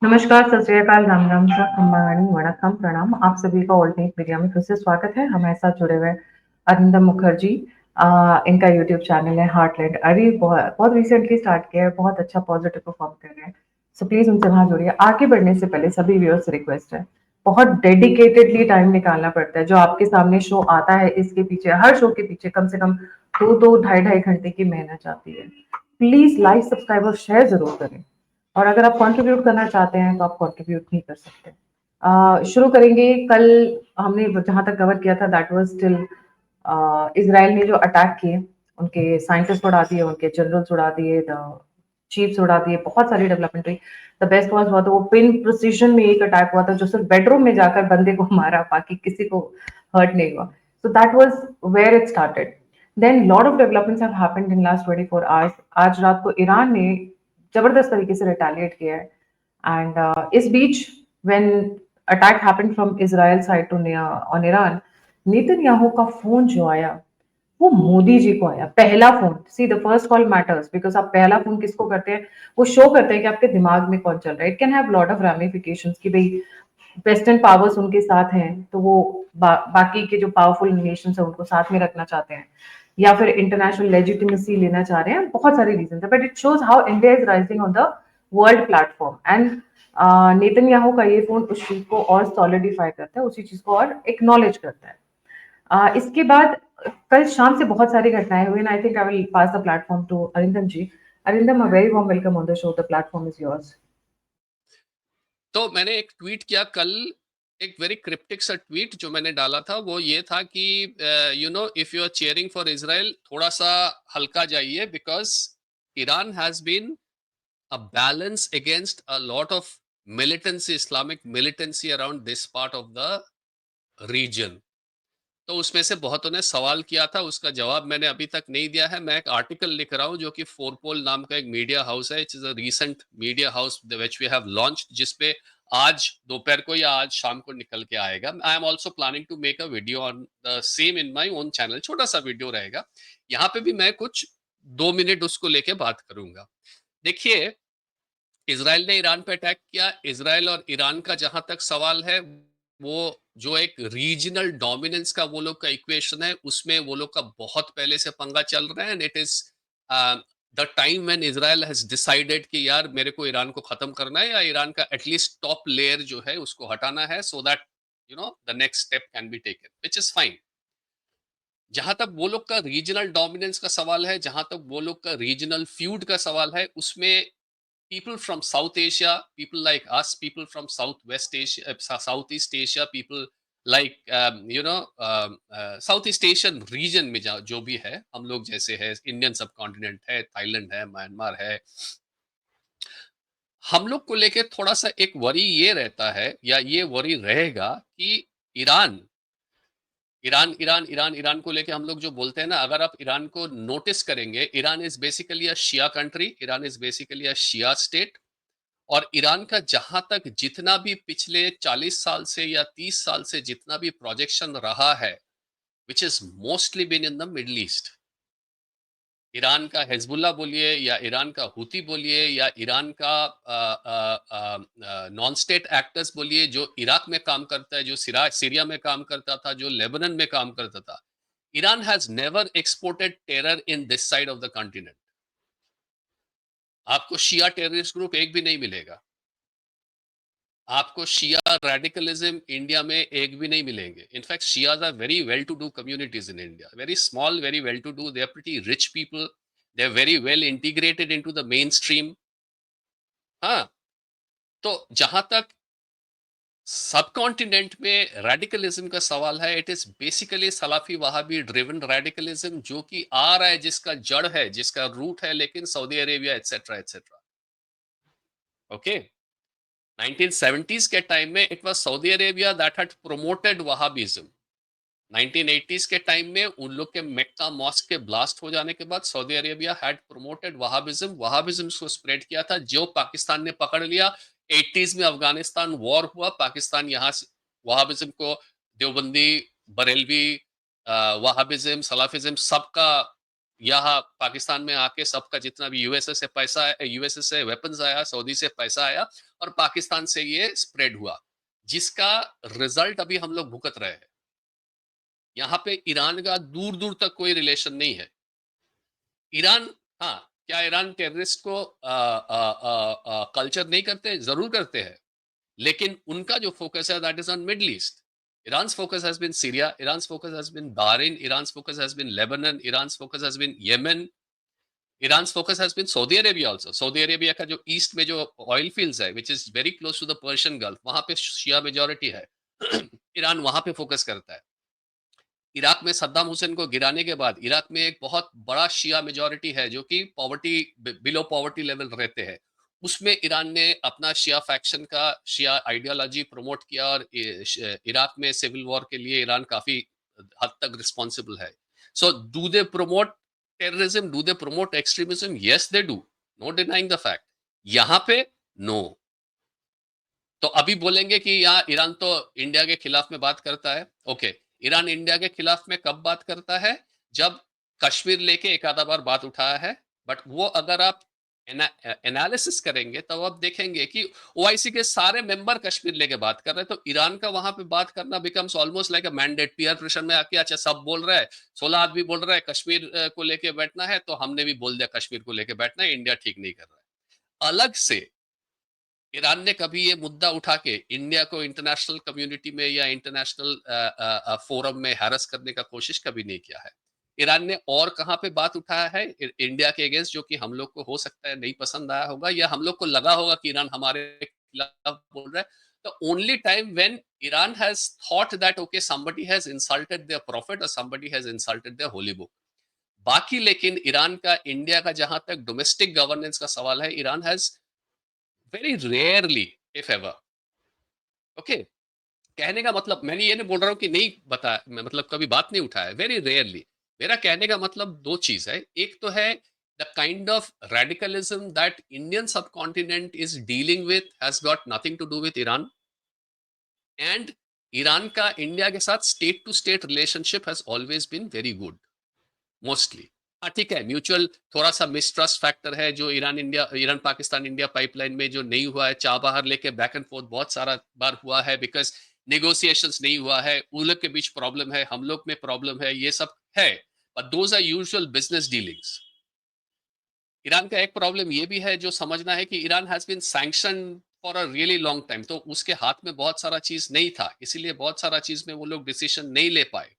नमस्कार, सत श्री अकाल, राम राम श खम्बाणी वणक्कम प्रणाम। आप सभी का ऑल्टरनेट मीडिया में फिर से स्वागत है। हमारे साथ जुड़े हुए अरिंदम मुखर्जी। इनका यूट्यूब चैनल है हार्टलैंड। अरे बहुत बहुत रिसेंटली स्टार्ट किया है, बहुत अच्छा पॉजिटिव परफॉर्म कर रहे हैं। सो प्लीज उनसे वहां जुड़िए। आगे बढ़ने से पहले सभी व्यूअर्स से रिक्वेस्ट है, बहुत डेडिकेटेडली टाइम निकालना पड़ता है। जो आपके सामने शो आता है, इसके पीछे, हर शो के पीछे कम से कम दो दो ढाई ढाई घंटे की मेहनत आती है। प्लीज लाइक, सब्सक्राइब और शेयर जरूर करें। और अगर आप कंट्रीब्यूट करना चाहते हैं तो आप कंट्रीब्यूट भी कर सकते हैं। शुरू करेंगे। कल हमने जहां तक कवर किया था दैट वाज स्टिल इसराइल ने जो अटैक किए, उनके साइंटिस्ट उड़ा दिए, उनके जनरल्स उड़ा दिए, चीफ्स उड़ा दिए, बहुत सारी डेवलपमेंट हुई। द बेस्ट वाज हुआ तो वो पिन प्रिसीजन में एक अटैक हुआ था जो सिर्फ बेडरूम में जाकर बंदे को मारा, बाकी किसी को हर्ट नहीं हुआ। So that was where it started. Then lot of developments have happened in last 24 hours. आज रात को ईरान ने जबरदस्त तरीके से रिटेलिएट किया है। एंड इस बीच when attack happened from Israel side to on Iran, Netanyahu का फोन जो आया वो मोदी जी को आया, पहला phone. See the first call matters, because आप पहला फोन किसको करते हैं वो शो करते हैं कि आपके दिमाग में कौन चल रहा है। It can have lot of ramifications कि भाई वेस्टर्न पावर्स उनके साथ हैं तो वो बाकी के जो पावरफुल नेशंस हैं उनको साथ में रखना चाहते हैं, या फिर इंटरनेशनल लेजिटिमेसी लेना चाह रहे हैं। बहुत सारे रीजन है, but it shows how India is rising on the world platform. And Netanyahu का ये फोन उस चीज को और सॉलिडिफाई करता है, उसी चीज को और एक्नॉलेज करता है। इसके बाद कल शाम से बहुत सारी घटनाएं हुई, and I think I will pass the platform to Arindam ji. Arindam, a very warm welcome on the show. The platform is yours. तो मैंने एक ट्वीट किया कल, एक वेरी क्रिप्टिक सा ट्वीट जो मैंने डाला था वो ये था कि if you are cheering for Israel, थोड़ा सा हल्का जाइए, because Iran has been a balance against a lot of militancy, Islamic militancy around this part of the region. तो उसमें से बहुतों ने सवाल किया था, उसका जवाब मैंने अभी तक नहीं दिया है। मैं एक आर्टिकल लिख रहा हूं जो कि फोरपोल नाम का एक मीडिया हाउस है, it's is a recent media house which we have launched, जिसपे आज दोपहर को या आज शाम को निकल के आएगा। I am also planning to make a video on the same in my own channel, छोटा सा वीडियो रहेगा। यहाँ पे भी मैं कुछ 2 मिनट उसको लेके बात करूंगा। देखिए, इजराइल ने ईरान पे अटैक किया। इजराइल और ईरान का जहां तक सवाल है, वो जो एक रीजनल डोमिनेंस का वो लोग का इक्वेशन है, उसमें वो लोग का बहुत पहले से पंगा चल रहा है। And it is the time when Israel has decided कि यार मेरे को ईरान को खत्म करना है, या ईरान का एटलीस्ट टॉप लेयर जो है उसको हटाना है, so that the next step can be taken, which is fine. जहां तक वो लोग का रीजनल डोमिनेंस का सवाल है, जहां तक वो लोग का रीजनल फ्यूड का सवाल है, उसमें people from South Asia, people like us, people from Southwest Asia, Southeast Asia, people like Southeast Asian region में जो भी है, हम लोग जैसे है, इंडियन सब कॉन्टिनेंट है, थाईलैंड है, म्यांमार है, हम लोग को लेके थोड़ा सा एक वरी ये रहता है, या ये वरी रहेगा कि Iran Iran Iran Iran Iran को लेके हम लोग जो बोलते हैं ना, अगर आप ईरान को नोटिस करेंगे, Iran is basically a Shia country, Iran is basically a Shia state. और ईरान का जहां तक जितना भी पिछले 40 साल से या 30 साल से जितना भी प्रोजेक्शन रहा है, which is mostly been in the Middle East. Iran का हिजबुल्ला बोलिए, या ईरान का हुती बोलिए, या ईरान का नॉन स्टेट एक्टर्स बोलिए, जो इराक में काम करता है, जो सीरिया में काम करता था, जो लेबनन में काम करता था। Iran has never exported terror in this side of the continent. आपको शिया टेररिस्ट ग्रुप एक भी नहीं मिलेगा, आपको शिया रेडिकलिज्म इंडिया में एक भी नहीं मिलेंगे। In fact Shias are very well to do communities in India, very small, very well to do, they are pretty rich people, they are very well integrated into the mainstream. हाँ, तो जहां तक सब कॉन्टिनेंट में radicalism का सवाल है, it is basically Salafi Wahhabi driven radicalism, जो कि आ रहा है, जिसका जड़ है, जिसका रूट है, लेकिन Saudi Arabia etcetera etcetera. Okay, 1970s के टाइम में it was Saudi Arabia that had promoted Wahhabism. 1980s के टाइम में उन लोग के मेक्का मॉस्क के ब्लास्ट हो जाने के बाद सऊदी अरेबिया हैड प्रोमोटेड वहाबिज्म, वहाबिज्म को स्प्रेड किया था, जो पाकिस्तान ने पकड़ लिया। 80s में अफगानिस्तान वॉर हुआ, पाकिस्तान यहाँ से वहाबिज्म को, देवबंदी, बरेलवी, वहाबिज्म, सलाफिज्म, सबका यहाँ पाकिस्तान में आके सबका जितना भी यूएसए से पैसा, यूएसए से वेपन्स आया, सऊदी से पैसा आया और पाकिस्तान से ये स्प्रेड हुआ, जिसका रिजल्ट अभी हम लोग भुगत रहे हैं। यहाँ पे ईरान का दूर दूर तक कोई रिलेशन नहीं है। ईरान, हाँ, क्या ईरान टेररिस्ट को कल्चर नहीं करते? जरूर करते हैं, लेकिन उनका जो फोकस है that is on middle east. Iran's focus has been Syria, Iran's focus has been Bahrain, Iran's focus has been Lebanon, Iran's focus has been Yemen, Iran's focus has been Saudi Arabia also. Saudi Arabia का जो east में जो oil fields है which is very close to the Persian Gulf, वहां पे Shia majority है. Iran वहां पे फोकस करता है. इराक में सद्दाम हुसैन को गिराने के बाद इराक में एक बहुत बड़ा शिया मेजोरिटी है जो कि पॉवर्टी, बिलो पॉवर्टी लेवल रहते हैं. उसमें ईरान ने अपना शिया फैक्शन का शिया आइडियोलॉजी प्रमोट किया और इराक में सिविल वॉर के लिए ईरान काफी हद तक रिस्पॉन्सिबल है. So do they promote terrorism, do they promote extremism? Yes they do, no denying the fact. यहाँ पे नो. तो अभी बोलेंगे कि यहाँ ईरान तो इंडिया के खिलाफ में बात करता है. ओके, ईरान इंडिया के खिलाफ में कब बात करता है? जब कश्मीर लेके एक आधा बार बात उठाया है. बट वो अगर आप एनालिसिस करेंगे तो आप देखेंगे कि ओआईसी के सारे मेंबर कश्मीर लेके बात कर रहे हैं. तो ईरान का वहां पे बात करना becomes almost like a mandate. Peer pressure में आके अच्छा सब बोल रहा है, 16 आदमी बोल रहा है कश्मीर को लेके बैठना है, तो हमने भी बोल दिया कश्मीर को लेके बैठना है, इंडिया ठीक नहीं कर रहा है. अलग से ईरान ने कभी ये मुद्दा उठा के इंडिया को इंटरनेशनल कम्युनिटी में या इंटरनेशनल फोरम में हैरस करने का कोशिश कभी नहीं किया है. ईरान ने और कहां पे बात उठाया है इंडिया के अगेंस्ट, जो कि हम लोग को हो सकता है नहीं पसंद आया होगा या हम लोग को लगा होगा कि ईरान हमारे खिलाफ बोल रहा है. The only time when Iran has thought that okay somebody has insulted their prophet और somebody has insulted their holy book. बाकी लेकिन ईरान का, इंडिया का जहां तक डोमेस्टिक गवर्नेंस का सवाल है, Iran has very rarely if ever, okay, कहने का मतलब मैंने ये नहीं बोल रहा हूँ कि नहीं बताया, मतलब कभी बात नहीं उठाया, वेरी रेयरली. मेरा कहने का मतलब दो चीज है. एक तो है the kind of radicalism that Indian subcontinent is dealing with has got nothing to do with Iran. And Iran का इंडिया के साथ state to state relationship has always been very good, mostly. हाँ ठीक है, mutual थोड़ा सा mistrust factor है जो ईरान पाकिस्तान इंडिया पाइपलाइन में जो नहीं हुआ है, चाबहार लेके बैक एंड फोर्थ बहुत सारा बार हुआ है, बिकॉज नेगोशिएशंस नहीं हुआ है, उन लोग के बीच प्रॉब्लम है, हम लोग में प्रॉब्लम है, ये सब है. But those are usual business dealings. Iran का एक प्रॉब्लम ये भी है जो समझना है कि Iran has been sanction for a really long time. तो उसके हाथ में बहुत सारा चीज नहीं था, इसीलिए बहुत सारा चीज में वो लोग डिसीजन नहीं ले पाए.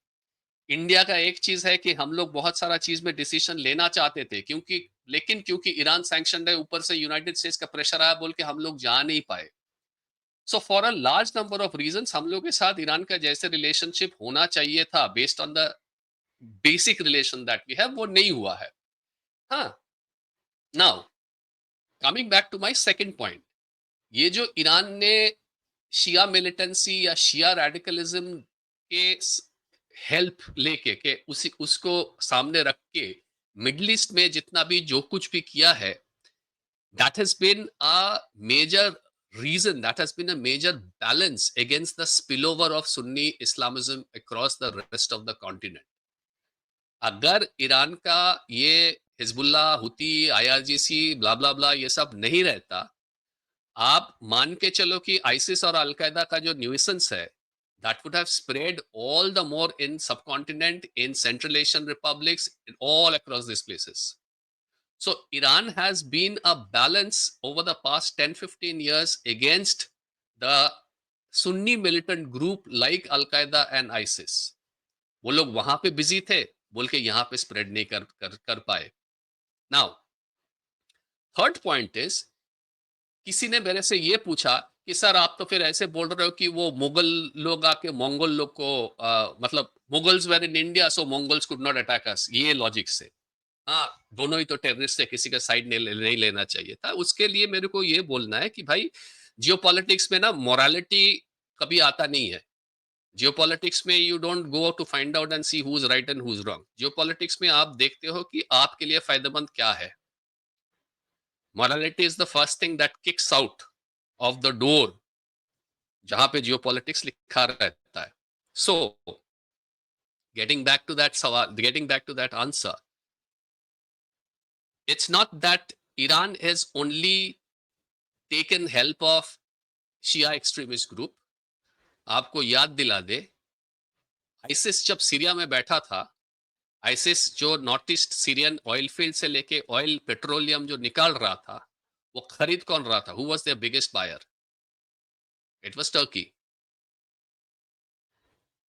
इंडिया का एक चीज है कि हम लोग बहुत सारा चीज में डिसीजन लेना चाहते थे, क्योंकि ईरान सैंक्शन है, ऊपर से यूनाइटेड स्टेट्स का प्रेशर आया बोल के हम लोग जा नहीं पाए. So for a large number of reason हम लोग के साथ ईरान का जैसे रिलेशनशिप होना चाहिए था based on the basic relation that we have, वो नहीं हुआ है. हाँ, now coming back to my second point. ये जो ईरान ने शिया मिलिटेंसी या शिया रेडिकलिज्म के हेल्प लेके के उसको सामने रख के मिडल ईस्ट में जितना भी जो कुछ भी किया है, that has been a major reason, that has been a major balance against the spillover of Sunni Islamism across the rest of the continent. अगर ईरान का ये हिजबुल्ला, हुती, आईआरजीसी, ब्ला ब्ला ब्ला ये सब नहीं रहता, आप मान के चलो कि आईसिस और अलकायदा का जो न्यूसेंस है that would have spread all the more in subcontinent, in Central Asian republics, in all across these places. So Iran has been a balance over the past 10-15 years against the Sunni militant group like Al-Qaeda and ISIS. वो लोग वहां पे busy थे बोल के यहाँ पे spread नहीं कर पाए. नाउ थर्ड पॉइंट इज, किसी ने मेरे से ये पूछा कि सर आप तो फिर ऐसे बोल रहे हो कि वो मुगल लोग आके मंगोल लोग को मतलब Mughals were in India so Mongols could not attack us, ये लॉजिक से. हाँ, दोनों ही तो टेररिस्ट है, किसी का साइड नहीं लेना चाहिए था. उसके लिए मेरे को ये बोलना है कि भाई जियोपॉलिटिक्स में ना मोरालिटी कभी आता नहीं है. जियोपॉलिटिक्स में you don't go to find out and see who is right and who is wrong. Geopolitics में आप देखते हो कि आपके लिए फायदेमंद क्या है. Morality is the first thing that kicks out of the door जहां पे जियोपॉलिटिक्स लिखा रहता है. So getting back to that सवाल, getting back to that answer, it's not that Iran has only taken help of Shia extremist group. आपको याद दिला दे, ISIS जब सीरिया में बैठा था, आइसिस जो north east Syrian oil field से लेके ऑयल पेट्रोलियम जो निकाल रहा था, वो खरीद कौन रहा था? Who was their biggest buyer? It was Turkey.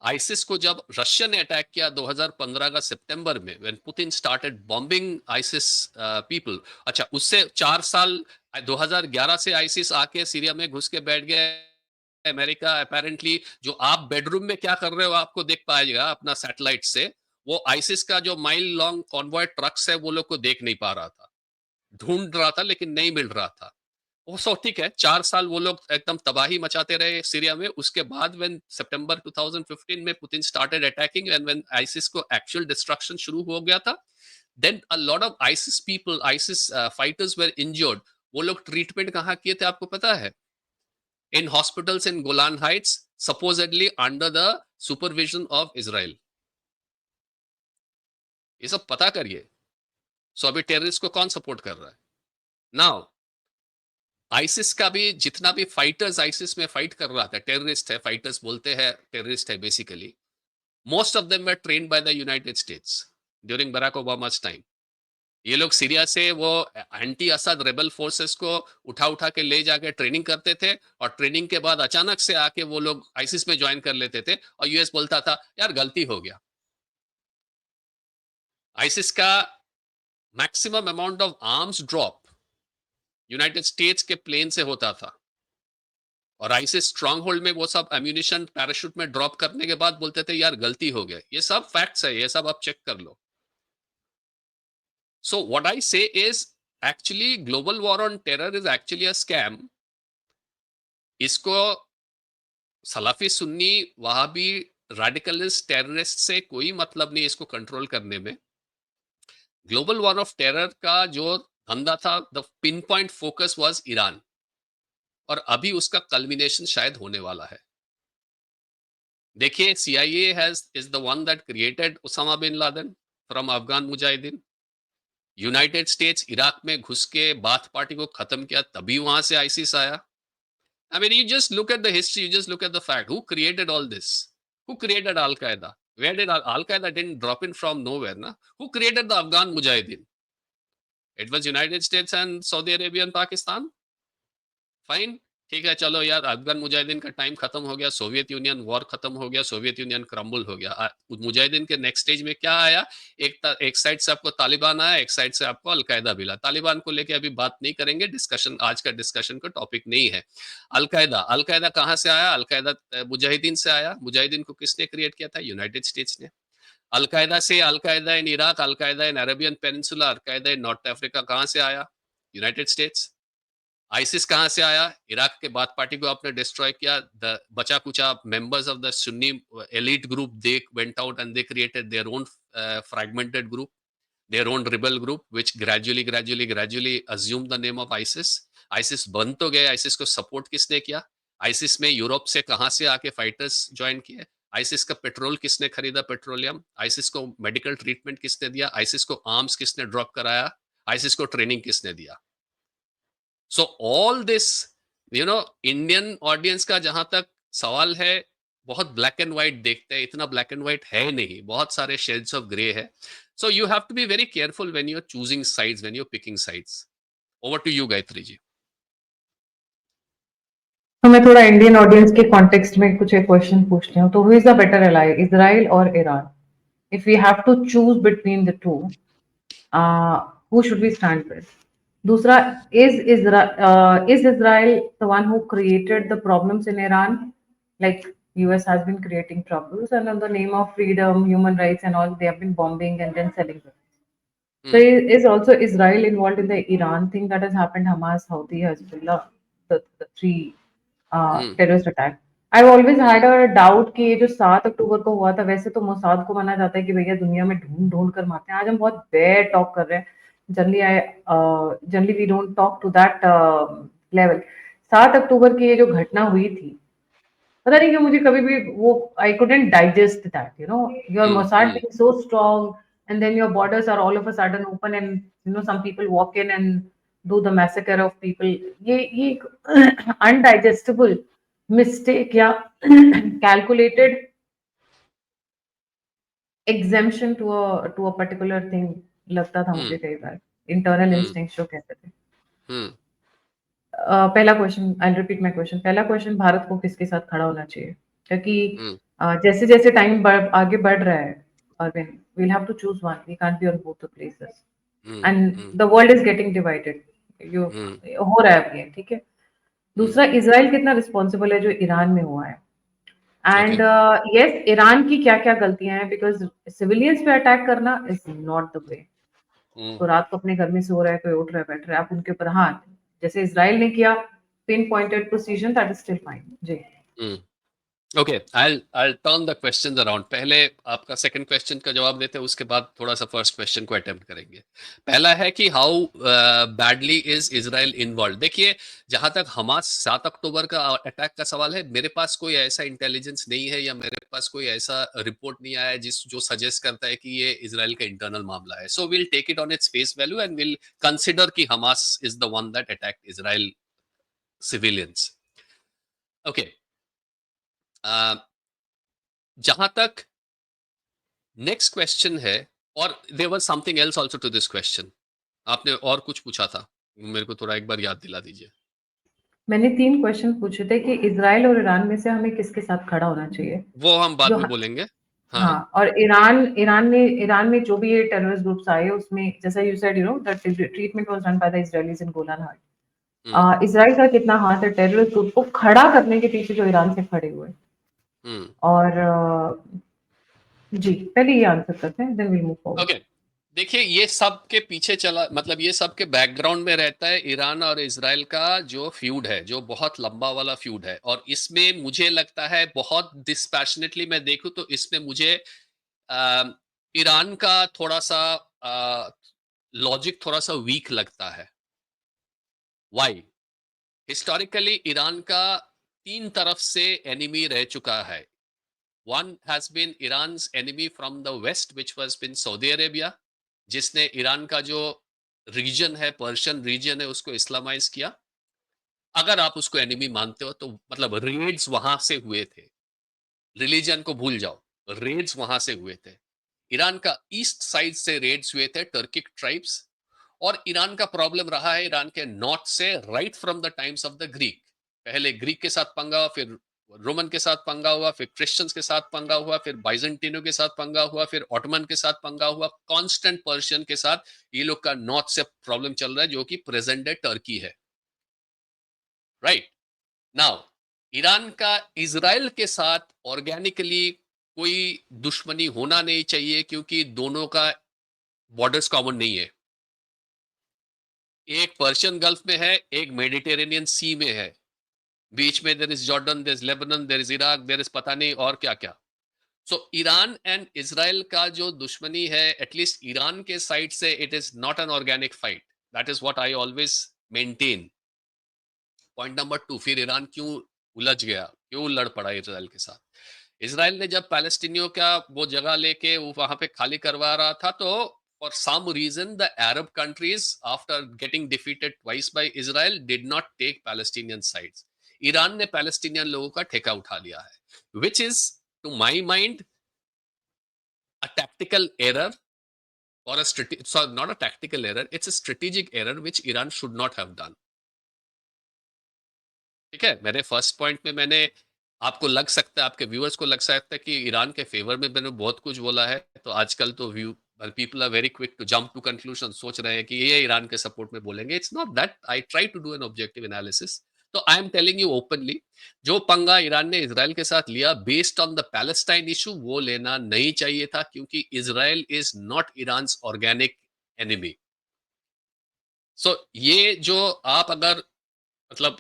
ISIS को जब रशिया ने अटैक किया 2015 का सितंबर में, when Putin started bombing ISIS people, अच्छा उससे 4 साल 2011 से आइसिस आके सीरिया में घुस के बैठ गए। अमेरिका अपेरेंटली जो आप बेडरूम में क्या कर रहे हो आपको देख पाएगा अपना सैटेलाइट से, वो आइसिस का जो माइल लॉन्ग कॉन्वॉय ट्रक्स है वो लोग को देख नहीं पा रहा था, ढूंढ रहा था लेकिन नहीं मिल रहा था। वो सो ठीक है, 4 साल वो लोग एकदम तबाही मचाते रहे सीरिया में। उसके बाद व्हेन सितंबर 2015 में Putin started attacking and when ISIS को एक्चुअल डिस्ट्रक्शन शुरू हो गया था, then a lot of ISIS people, ISIS fighters were injured. वो लोग ट्रीटमेंट कहाँ किए थे आपको पता है? In hospitals in Golan Heights, supposedly under the supervision of Israel. ये सब पता करिए। सो अभी टेररिस्ट को कौन सपोर्ट कर रहा है? नाउ आइसिस का भी जितना भी फाइटर्स आइसिस में फाइट कर रहा था, टेररिस्ट है, फाइटर्स बोलते हैं टेररिस्ट है basically, most of them were trained by the United States during Barack Obama's time. ये लोग सीरिया से वो एंटी असद रेबल फोर्सेस को उठा उठा के ले जाके ट्रेनिंग करते थे, और ट्रेनिंग के बाद अचानक से आके वो लोग आइसिस में ज्वाइन कर लेते थे, और यूएस बोलता था यार गलती हो गया। आइसिस का maximum amount of arms drop United states के प्लेन से होता था, और आइसिस स्ट्रांग होल्ड में वो सब एम्यूनिशन पैराशूट में ड्रॉप करने के बाद बोलते थे यार गलती हो गया। ये सब फैक्ट्स है, ये सब आप चेक कर लो। सो व्हाट आई से is actually global war on terror is actually a scam. इसको सलाफी सुन्नी वहाबी रेडिकलिस्ट टेररिस्ट से कोई मतलब नहीं इसको कंट्रोल करने में। ग्लोबल वॉर ऑफ टेरर का जो धंधा था, the pin point focus was Iran, और अभी उसका कल्मिनेशन शायद होने वाला है। देखिए, CIA is the one that created Osama bin Laden from Afghan Mujahideen. United states Iraq में घुस के बाथ पार्टी को खत्म किया, तभी वहां से आईसिस आया। I mean, you just look at the history, you just look at the fact. Who created all this? Who created Al Qaeda? Where did Al Qaeda didn't drop in from nowhere, na? Who created the Afghan Mujahideen? It was United States and Saudi Arabia and Pakistan. Fine, ठीक है, चलो यार, अफगान मुजाहिदीन का time खत्म हो गया, Soviet union war खत्म हो गया, सोवियत यूनियन क्रम्बल हो गया। मुजाहिदीन के नेक्स्ट स्टेज में क्या आया? एक साइड से आपको तालिबान आया, एक साइड से आपको अलकायदा मिला। तालिबान को लेके अभी बात नहीं करेंगे, डिस्कशन आज का डिस्कशन का टॉपिक नहीं है। अलकायदा, अलकायदा कहाँ से आया? अलकायदा मुजाहिदीन से आया। मुजाहिदीन को किसने क्रिएट किया था? यूनाइटेड स्टेट्स ने। अलकायदा से al Qaeda in Iraq, al Qaeda in Arabian peninsula, al Qaeda in north Africa कहाँ से आया? United states. आइसिस कहां से आया? इराक के बाथ पार्टी को आपने डिस्ट्रॉय किया। द बचा कुचा members of the Sunni elite group, they went out and they created their own fragmented group, their own rebel group which gradually assumed the name of ISIS. ISIS बन तो गए, ISIS को support किसने किया? ISIS में Europe से कहां से आके फाइटर्स ज्वाइन किए? ISIS का पेट्रोल किसने खरीदा? पेट्रोलियम। ISIS को मेडिकल ट्रीटमेंट किसने दिया? ISIS को आर्म्स किसने ड्रॉप कराया? ISIS को ट्रेनिंग किसने दिया? So all this, Indian audience का जहां तक सवाल है, बहुत ब्लैक एंड व्हाइट देखते हैं, इतना ब्लैक एंड व्हाइट है नहीं, बहुत सारे शेड्स ऑफ ग्रे है। So you have to be very careful when you are choosing sides, when you are picking sides. Over to you Gayatri ji. तो मैं थोड़ा इंडियन ऑडियंस के कॉन्टेक्स्ट में कुछ एक क्वेश्चन पूछती हूँ। तो who is the better ally, Israel और Iran? If we have to choose between the two, who should we stand with? दूसरा, is Israel the one who created the problems in Iran? Like US has been creating troubles, and in the name of freedom, human rights, and all, they have been bombing and then selling them. So is also Israel involved in the Iran thing that has happened? Hamas, Houthi, Hezbollah, the three terrorist attack. I've always had a doubt कि ये जो 7 अक्टूबर को हुआ था, वैसे तो Mossad को माना जाता है कि भैया दुनिया में ढूंढ ढूंढ कर मारते हैं। आज हम बहुत बैड टॉक कर रहे हैं। Generally we don't talk to that level. 7 अक्टूबर की ये जो घटना हुई थी, पता नहीं क्यों मुझे कभी भी वो, I couldn't digest that, your Mossad being so strong, and then your borders are all of a sudden open, and some people walk in and do the massacre of people. ये undigestible mistake या calculated exemption to a particular thing लगता था मुझे हम्म कई बार, internal हम्म instinct जो कहते थे। हम्म पहला question, I repeat my question. पहला क्वेश्चन, भारत को किसके साथ खड़ा होना चाहिए? क्योंकि हम्म जैसे जैसे टाइम आगे बढ़ रहा है, Arvind, we'll have to choose one, we can't be on both the places, hmm and hmm the world is getting divided. यो हम्म हो रहा है अब ये, ठीक है। हम्म दूसरा, इसराइल कितना रिस्पॉन्सिबल है जो ईरान में हुआ है? ओके एंड यस, ईरान की क्या क्या गलतियां हैं, बिकॉज सिविलियंस पे अटैक करना इज नॉट द वे। हम्म तो रात को अपने घर में सो रहा है, कोई उठ रहा है, बैठ रहा है, आप उनके ऊपर, हाँ, जैसे इसराइल ने किया, pinpointed precision, that is still fine ji. Hmm okay, I'll turn the questions around. पहले आपका सेकंड क्वेश्चन का जवाब देते हैं, उसके बाद थोड़ा सा फर्स्ट क्वेश्चन को अटेम्प्ट करेंगे। पहला है कि how badly is Israel involve. देखिए, जहां तक हमास 7 अक्टूबर का अटैक का सवाल है, मेरे पास कोई ऐसा इंटेलिजेंस नहीं है या मेरे पास कोई ऐसा रिपोर्ट नहीं आया है जो सजेस्ट करता है कि ये इजराइल का इंटरनल मामला है। So will take it on its face value and will consider कि Hamas is the one that attack Israel civilians. Okay, जहां तक नेक्स्ट क्वेश्चन है, और there was something else also to this question. आपने और कुछ पूछा था, मेरे को थोड़ा एक बार याद दिला दीजिए। मैंने 3 क्वेश्चन पूछे थे कि इज़राइल और ईरान में से हमें किसके साथ खड़ा होना चाहिए? वो हम बाद जो में ह बोलेंगे। हाँ हाँ। हाँ, और ईरान में जो भी ये टेररिस्ट ग्रुप्स आए, उसमें जैसा you said, that treatment was done by the Israelis in Golan Heights. Hmm Israel का कितना हाथ है टेररिस्ट ग्रुप को खड़ा करने के पीछे जो ईरान से खड़े हुए? हम्म और जी, पहले ये आंसर करते हैं, then we move forward. Okay, देखिए, ये सब के पीछे चला, मतलब ये सब के बैकग्राउंड में रहता है ईरान और इजराइल का जो फ्यूड है, जो बहुत लंबा वाला फ्यूड है। और इसमें मुझे लगता है, बहुत डिस्पैशनेटली मैं देखूं तो इसमें मुझे अ, ईरान का थोड़ा सा लॉजिक थोड़ा सा वीक लगता है। वाई? हिस्टोरिकली ईरान का तीन तरफ से एनिमी रह चुका है। One has been Iran's enemy from the West, which was been Saudi Arabia, जिसने ईरान का जो रीजन है, पर्शियन रीजन है, उसको इस्लामाइज किया। अगर आप उसको एनिमी मानते हो तो मतलब रेड्स वहां से हुए थे, रिलीजन को भूल जाओ, रेड्स वहां से हुए थे। ईरान का ईस्ट साइड से रेड्स हुए थे टर्किक ट्राइब्स। और ईरान का प्रॉब्लम रहा है ईरान के नॉर्थ से, right from the times of the Greek. पहले ग्रीक के साथ पंगा हुआ, फिर रोमन के साथ पंगा हुआ, फिर क्रिश्चियंस के साथ पंगा हुआ, फिर बाइजेंटिनो के साथ पंगा हुआ, फिर ऑटोमन के साथ पंगा हुआ, कांस्टेंट पर्शियन के साथ। ये लोग का नॉर्थ से प्रॉब्लम चल रहा है, जो कि प्रेजेंट डे टर्की है। राइट नाउ, ईरान का इजराइल के साथ ऑर्गेनिकली कोई दुश्मनी होना नहीं चाहिए, क्योंकि दोनों का बॉर्डर्स कॉमन नहीं है। एक पर्शियन गल्फ में है, एक मेडिटेरेनियन सी में है, बीच में there is Jordan, there is Lebanon, there is Iraq, there is पता नहीं और क्या क्या। सो ईरान एंड इजराइल का जो दुश्मनी है, एटलीस्ट ईरान के साइड से, it is not an organic fight. That is what I always maintain. Point number two, फिर ईरान क्यों उलझ गया, क्यों लड़ पड़ा इजराइल के साथ? इजराइल ने जब पैलेस्टीनियों का वो जगह लेके वो वहां पे खाली करवा रहा था, तो for some reason the Arab countries, after getting defeated twice by Israel, did not take Palestinian sides. Iran ने पैलेस्टीनियन लोगों का ठेका उठा लिया है, which is to my mind a tactical error, or sorry, not a tactical error, it's a strategic error which Iran should not have done. ठीक है, मेरे फर्स्ट पॉइंट में मैंने, आपको लग सकता है, आपके व्यूअर्स को लग सकता है कि ईरान के फेवर में मैंने बहुत कुछ बोला है, तो आजकल तो few people are very quick to jump to conclusion, सोच रहे हैं कि ये ईरान के सपोर्ट में बोलेंगे। It's not that, I try to do an objective analysis. तो I am telling you openly, जो पंगा ईरान ने इसराइल के साथ लिया based on the Palestine issue, वो लेना नहीं चाहिए था, क्योंकि Israel is not Iran organic enemy. So ये जो आप अगर, मतलब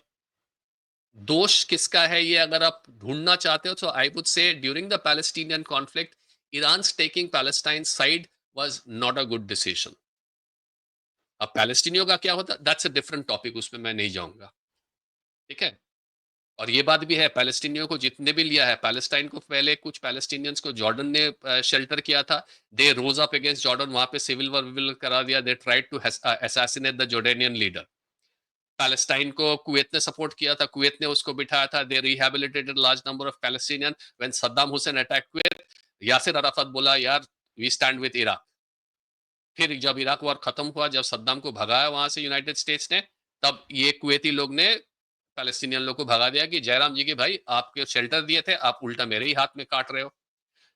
दोष किसका है ये अगर आप ढूंढना चाहते हो, तो I would say during the Palestinian conflict, Iran taking Palestine side was not a good decision. अब पैलेस्टीनियों का क्या होता, दैट्स अ डिफरेंट टॉपिक, उसमें मैं नहीं जाऊंगा। ठीक है, और ये बात भी है, पैलेस्टीनियों को जितने भी लिया है, पैलेस्टाइन को पहले कुछ पैलेस्टीनियंस को जॉर्डन ने शेल्टर किया था, they rose up against Jordan, वहां पे सिविल वॉर विल करा दिया, they tried to assassinate the Jordanian leader. Palestine को कुवैत ने सपोर्ट किया था, कुवैत ने उसको बिठाया था, they rehabilitated large number of Palestinian. When Saddam Hussein attack Kuwait, Yasser Arafat बोला यार वी स्टैंड विद इराक। फिर जब इराक वॉर खत्म हुआ, जब सद्दाम को भगाया वहां से यूनाइटेड स्टेट्स ने, तब ये कुवैती लोग ने पैलेस्टीनियन लोग को भगा दिया कि जयराम जी के भाई आपके शेल्टर दिए थे, आप उल्टा मेरे ही हाथ में काट रहे हो।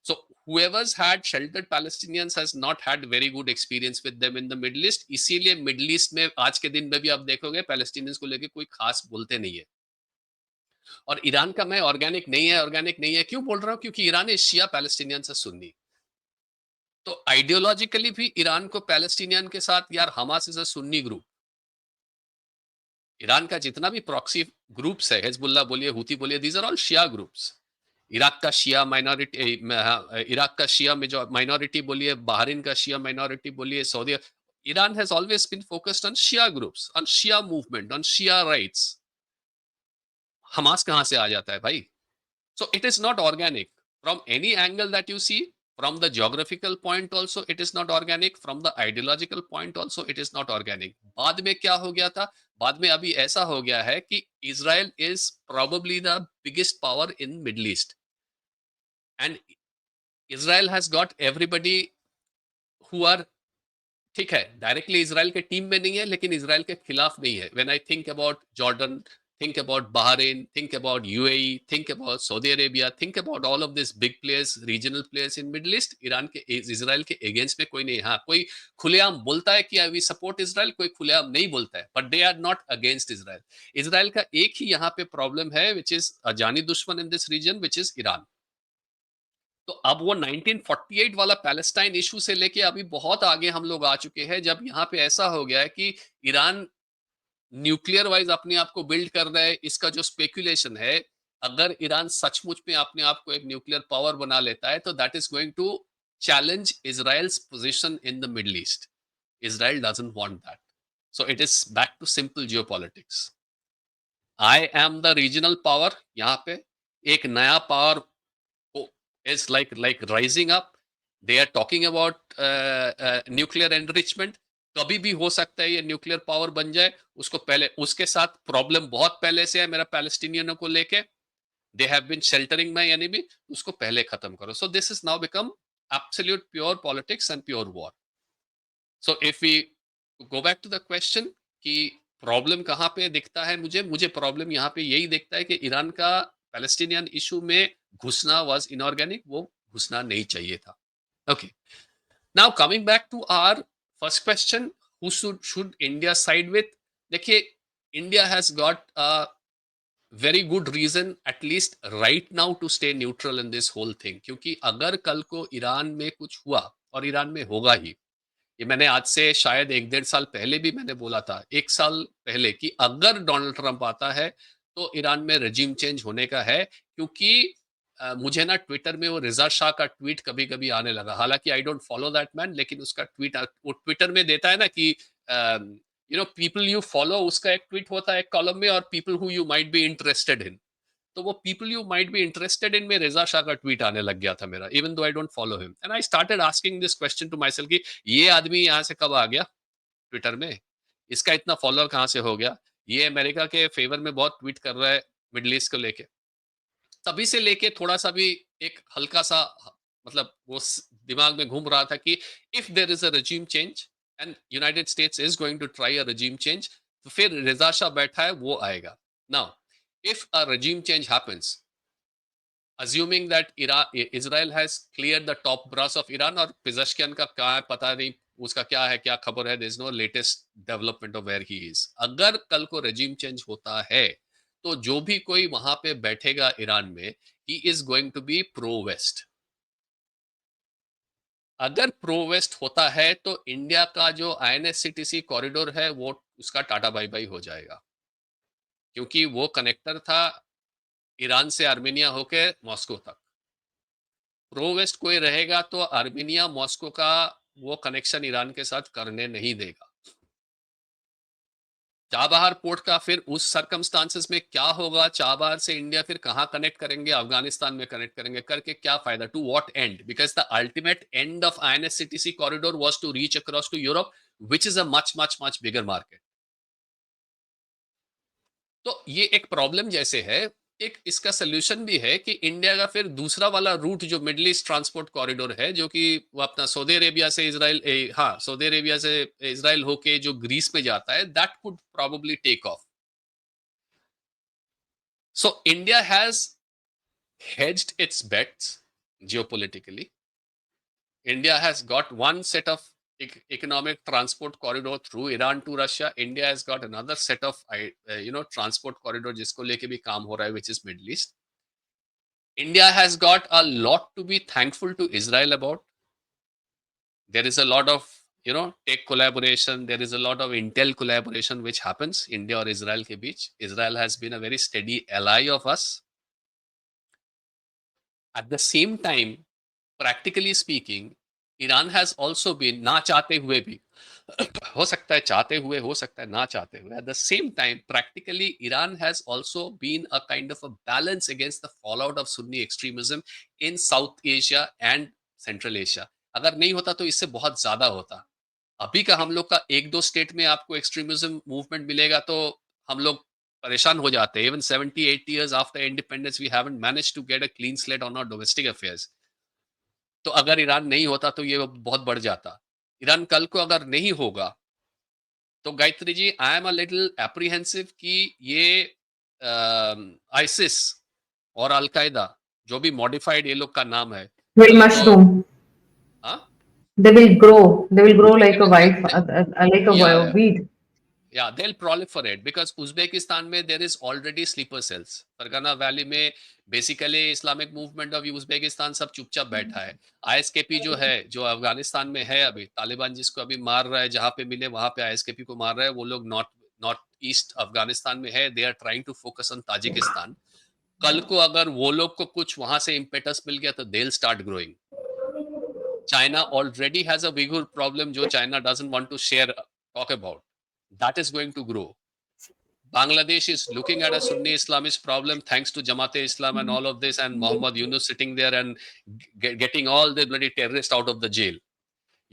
So whoever's had sheltered Palestinians has not had very good experience with them in the Middle East. इसीलिए मिडल ईस्ट में आज के दिन में भी आप देखोगे पैलेस्टीनियंस को लेके कोई खास बोलते नहीं है। और ईरान का मैं ऑर्गेनिक नहीं है क्यों बोल रहा हूँ, क्योंकि ईरान है शिया, पैलेस्टीनियन से सुन्नी। तो आइडियोलॉजिकली भी ईरान को पैलेस्टीनियन के साथ, यार Hamas is a Sunni group. Iran का जितना भी प्रॉक्सी ग्रुप्स है, हिजबुल्लाह बोलिए, हुती बोलिए, these are all Shia groups. Iraq का शिया माइनॉरिटी, इराक का शिया में जो माइनॉरिटी बोलिए, बहरीन का शिया माइनॉरिटी बोलिए, Saudi, Iran has always been focused on Shia groups, on Shia movement, on Shia rights. Hamas कहां से आ जाता है भाई? So it is not organic from any angle that you see. From the geographical point also it is not organic, from the ideological point also it is not organic। बाद में क्या हो गया था? बाद में अभी ऐसा हो गया है कि Israel is probably the biggest power in Middle East, and Israel has got everybody who are, ठीक है डायरेक्टली इसराइल के टीम में नहीं है लेकिन इसराइल के खिलाफ नहीं है। When I think about Jordan, think about Bahrain, think about UAE, think about Saudi Arabia, think about all of these big players, regional players in Middle East, Iran के, इसराइल के अगेंस्ट में कोई नहीं। हाँ, कोई खुलेआम बोलता है कि वी सपोर्ट इसराइल, कोई खुलेआम नहीं बोलता है, but they are not against Israel. Israel का एक ही यहाँ पे प्रॉब्लम है, विच इज अ जानी दुश्मन in this region, which is Iran. तो अब वो 1948 वाला पैलेस्टाइन इशू से लेके अभी बहुत आगे हम लोग आ चुके हैं, जब यहाँ पे ऐसा हो गया है कि ईरान न्यूक्लियर वाइज अपने आप को बिल्ड कर रहा है। इसका जो स्पेकुलेशन है, अगर ईरान सचमुच में अपने आप को एक न्यूक्लियर पावर बना लेता है तो that is going to challenge Israel's position in the Middle East. Israel doesn't want that. So it is back to simple geopolitics. I am the regional power. यहाँ पे एक नया power is like rising up, they are talking about nuclear enrichment। कभी भी हो सकता है ये न्यूक्लियर पावर बन जाए। उसको पहले, उसके साथ प्रॉब्लम बहुत पहले से है मेरा पैलेस्टीनियनों को लेके, they have been sheltering my enemy, उसको पहले खत्म करो। So this is now become absolute pure politics and pure war. So if we go back to the question कि प्रॉब्लम कहाँ पे दिखता है, मुझे प्रॉब्लम यहाँ पे यही दिखता है कि ईरान का पैलेस्टीनियन इशू में घुसना वाज इनऑर्गेनिक, वो घुसना नहीं चाहिए था। Okay, now coming back to our first question, who should India side with. देखिए, India has got a very good reason at least right now to stay neutral in this whole thing, क्योंकि अगर कल को ईरान में कुछ हुआ, और Iran में होगा ही, ये मैंने आज से शायद 1-1.5 साल पहले भी मैंने बोला था, 1 साल पहले, कि अगर डोनाल्ड ट्रंप आता है तो ईरान में रजीम चेंज होने का है। क्योंकि मुझे ना ट्विटर में वो रिजा शाह का ट्वीट कभी कभी आने लगा, हालांकि आई डोंट फॉलो दैट मैन, लेकिन उसका ट्वीट वो ट्विटर में देता है ना कि पीपल यू फॉलो, उसका एक ट्वीट होता है एक कॉलम में, और people who you might be interested in. तो वो people you might be interested in में रिजा शाह का ट्वीट आने लग गया था मेरा, even though I don't follow him, and I started asking this question to myself कि ये आदमी यहाँ से कब आ गया ट्विटर में, इसका इतना फॉलोअर कहाँ से हो गया, ये अमेरिका के फेवर में बहुत ट्वीट कर रहा है मिडल ईस्ट को लेके। तभी से लेके थोड़ा सा भी एक हल्का सा, मतलब वो दिमाग में घूम रहा था कि if there is a regime change and United States is going to try a regime change, तो फिर रिजा शाह बैठा है वो आएगा। Now if a regime change happens, assuming that Israel has cleared the top brass of Iran, और पिज़श्कियन का क्या है पता नहीं, उसका क्या है, क्या खबर है, there is no latest development of where he is। अगर कल को regime change होता है तो जो भी कोई वहां पे बैठेगा ईरान में, he is going to be pro west। अगर प्रो वेस्ट होता है तो इंडिया का जो INSCTC कॉरिडोर है वो उसका टाटा बाई बाई हो जाएगा, क्योंकि वो कनेक्टर था ईरान से आर्मेनिया होकर मॉस्को तक। प्रो वेस्ट कोई रहेगा तो आर्मेनिया मॉस्को का वो कनेक्शन ईरान के साथ करने नहीं देगा। चाबहार पोर्ट का फिर उस सर्कमस्टांसेस में क्या होगा, चाबहार से इंडिया फिर कहाँ कनेक्ट करेंगे, अफगानिस्तान में कनेक्ट करेंगे, करके क्या फायदा, to what end, because the ultimate end of INSCTC corridor was to reach across to Europe, which is a much much much bigger market. तो ये एक प्रॉब्लम जैसे है, एक इसका सोल्यूशन भी है कि इंडिया का फिर दूसरा वाला रूट जो मिडिल ईस्ट ट्रांसपोर्ट कॉरिडोर है, जो कि वो अपना सऊदी अरेबिया से इजराइल, हाँ सऊदी अरेबिया से इजराइल होके जो ग्रीस में जाता है, that could probably take off. So India has hedged its bets geopolitically. India has got one set of economic transport corridor through Iran to Russia. India has got another set of transport corridor जिसको लेके भी काम हो रहा है, which is Middle East. India has got a lot to be thankful to Israel about. There is a lot of tech collaboration. There is a lot of intel collaboration which happens India और Israel के बीच. Israel has been a very steady ally of us. At the same time, practically speaking, Iran has also been, ना चाहते हुए भी हो सकता है, चाहते हुए हो सकता है, ना चाहते हुए, at the same time practically Iran has also been a kind of a balance against the fall out of Sunni extremism in South Asia and Central Asia. अगर नहीं होता तो इससे बहुत ज्यादा होता। अभी का हम लोग का एक दो स्टेट में आपको एक्सट्रीमिज्म मूवमेंट मिलेगा तो हम लोग परेशान हो जाते हैं। Even 70-80 years after independence we haven't managed to get a clean slate on our domestic affairs. तो अगर ईरान नहीं होता तो ये बहुत बढ़ जाता। ईरान कल को अगर नहीं होगा तो Gayatri ji, I am a little apprehensive कि ये आइसिस और अलकायदा, जो भी मॉडिफाइड ये लोग का नाम है, will कल को mushroom. हाँ They will grow. They will grow like a they, white, they, like a yeah, weed. yeah, they'll proliferate because Uzbekistan में there is already sleeper cells. Fergana Valley में basically Islamic Movement of Uzbekistan सब चुपचाप बैठा है। ISKP जो है, जो अफगानिस्तान में है, अभी तालिबान जिसको अभी मार रहा है, जहां पे मिले वहां पे ISKP को मार रहा है, वो लोग नॉर्थ नॉर्थ ईस्ट अफगानिस्तान में है। They are trying to focus on Tajikistan. कल को अगर वो लोग को कुछ वहां से इम्पेटस मिल गया तो they will start growing. China already has a Uyghur problem, जो China doesn't want to share, talk about. That is going to grow. Bangladesh is looking at a Sunni Islamist problem thanks to Jamaat-e Islam and all of this, and Muhammad Yunus sitting there and getting all the bloody terrorists out of the jail.